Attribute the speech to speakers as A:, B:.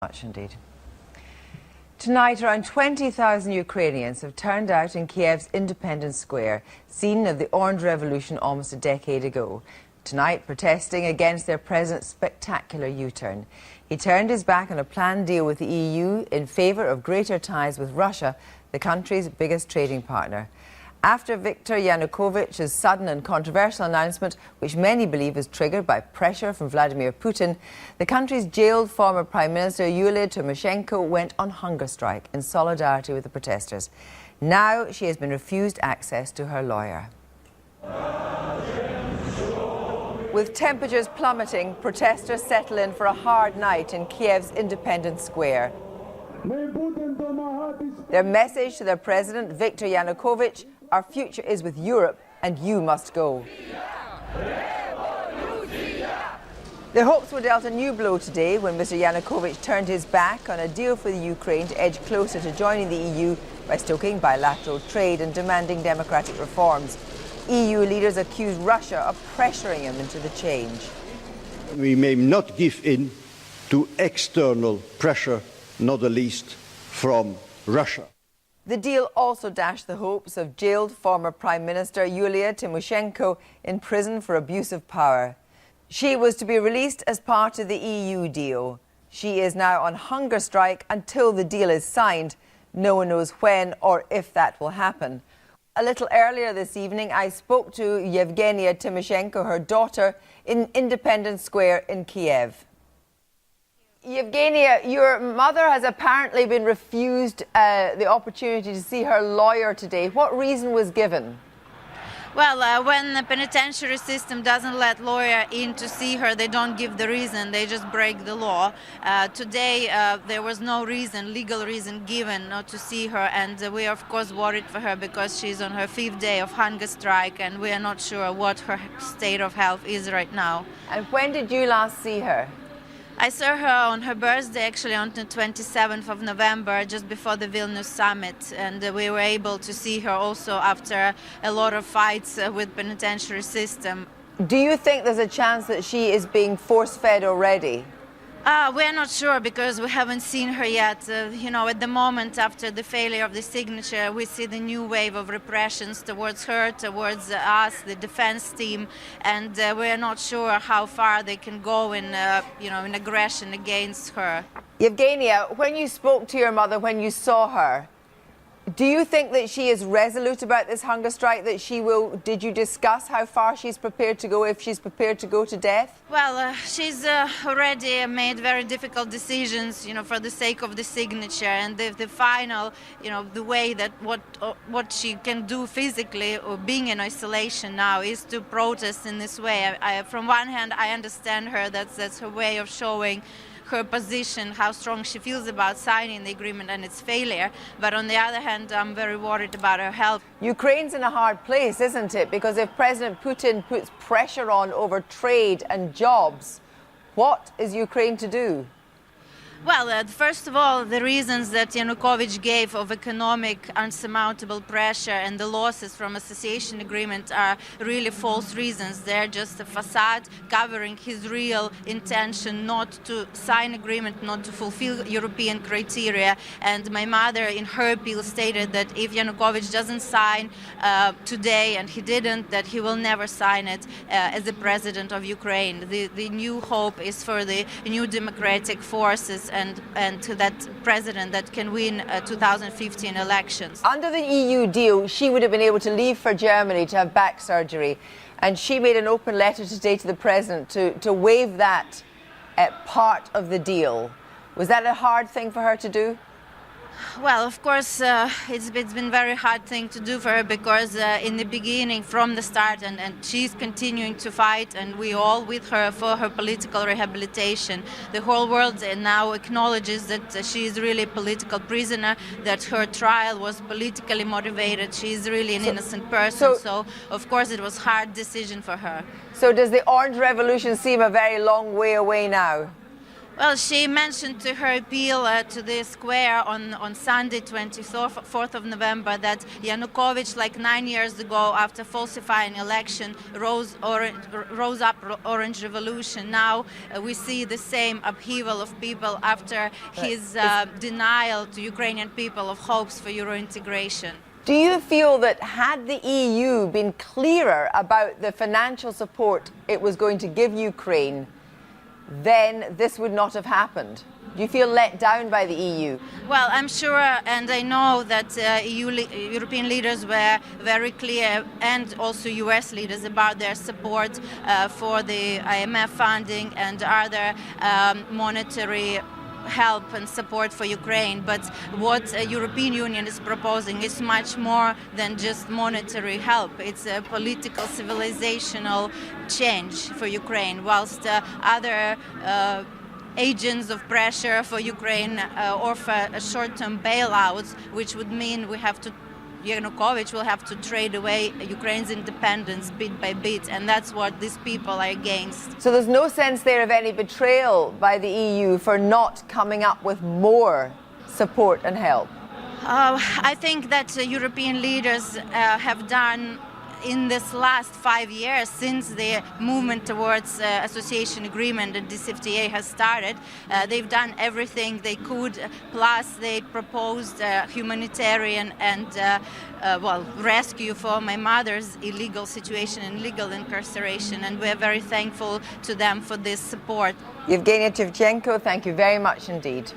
A: Much indeed. Tonight, around 20,000 Ukrainians have turned out in Kiev's Independence Square, scene of the Orange Revolution almost a decade ago. Tonight, protesting against their president's spectacular U-turn. He turned his back on a planned deal with the EU in favour of greater ties with Russia, the country's biggest trading partner. After Viktor Yanukovych's sudden and controversial announcement, which many believe was triggered by pressure from Vladimir Putin, the country's jailed former Prime Minister Yulia Tymoshenko went on hunger strike in solidarity with the protesters. Now she has been refused access to her lawyer. With temperatures plummeting, protesters settle in for a hard night in Kiev's Independence Square. Their message to their president, Viktor Yanukovych: our future is with Europe and you must go. Their hopes were dealt a new blow today when Mr. Yanukovych turned his back on a deal for the Ukraine to edge closer to joining the EU by stoking bilateral trade and demanding democratic reforms. EU leaders accused Russia of pressuring him into the change.
B: We may not give in to external pressure, not the least from Russia.
A: The deal also dashed the hopes of jailed former Prime Minister Yulia Tymoshenko in prison for abuse of power. She was to be released as part of the EU deal. She is now on hunger strike until the deal is signed. No one knows when or if that will happen. A little earlier this evening, I spoke to Yevgenia Tymoshenko, her daughter, in Independence Square in Kiev. Yevgenia, your mother has apparently been refused the opportunity to see her lawyer today. What reason was given?
C: Well, when the penitentiary system doesn't let lawyer in to see her, they don't give the reason, they just break the law. Today, there was no reason, legal reason given not to see her, and we are of course worried for her because she's on her 5th day of hunger strike and we are not sure what her state of health is right now.
A: And when did you last see her?
C: I saw her on her birthday, actually on the 27th of November, just before the Vilnius summit, and we were able to see her also after a lot of fights with penitentiary system.
A: Do you think there's a chance that she is being force-fed already?
C: We're not sure because we haven't seen her yet. You know, at the moment, after the failure of the signature, we see the new wave of repressions towards her, towards us, the defense team, and we're not sure how far they can go in, in aggression against her.
A: Yevgenia, when you spoke to your mother, when you saw her, do you think that she is resolute about this hunger strike, that she will, did you discuss how far she's prepared to go, if she's prepared to go to death?
C: Well, she's already made very difficult decisions, for the sake of the signature, and the final, the way that what she can do physically, or being in isolation now, is to protest in this way. From one hand, I understand her, that's her way of showing her position, how strong she feels about signing the agreement and its failure. But on the other hand, I'm very worried about her health.
A: Ukraine's in a hard place, isn't it? Because if President Putin puts pressure on over trade and jobs, what is Ukraine to do?
C: Well, first of all, the reasons that Yanukovych gave of economic unsurmountable pressure and the losses from association agreement are really false reasons. They're just a facade covering his real intention not to sign agreement, not to fulfill European criteria. And my mother, in her appeal, stated that if Yanukovych doesn't sign today, and he didn't, that he will never sign it as the president of Ukraine. The new hope is for the new democratic forces and to that president that can win 2015 elections.
A: Under the EU deal, she would have been able to leave for Germany to have back surgery, and she made an open letter today to the president to waive that part of the deal. Was that a hard thing for her to do?
C: Well, of course, it's been a very hard thing to do for her because in the beginning, from the start, and she's continuing to fight, and we all with her for her political rehabilitation. The whole world now acknowledges that she is really a political prisoner, that her trial was politically motivated. She is really an innocent person, so of course it was a hard decision for her.
A: So does the Orange Revolution seem a very long way away now?
C: Well, she mentioned to her appeal to the square on Sunday, 24th of November, that Yanukovych, like 9 years ago, after falsifying election, rose up Orange Revolution. Now we see the same upheaval of people after his denial to Ukrainian people of hopes for Euro integration.
A: Do you feel that had the EU been clearer about the financial support it was going to give Ukraine, then this would not have happened? Do you feel let down by the EU?
C: Well, I'm sure, and I know that European leaders were very clear, and also US leaders, about their support for the IMF funding and other monetary help and support for Ukraine. But what the European Union is proposing is much more than just monetary help. It's a political, civilizational change for Ukraine, whilst other agents of pressure for Ukraine offer short-term bailouts, which would mean Yanukovych will have to trade away Ukraine's independence bit by bit, and that's what these people are against.
A: So there's no sense there of any betrayal by the EU for not coming up with more support and help?
C: I think that European leaders have done, in this last 5 years, since the movement towards association agreement and DCFTA has started, they've done everything they could. Plus, they proposed humanitarian and rescue for my mother's illegal situation and legal incarceration, and we're very thankful to them for this support.
A: Yevgenia Shevchenko, thank you very much indeed.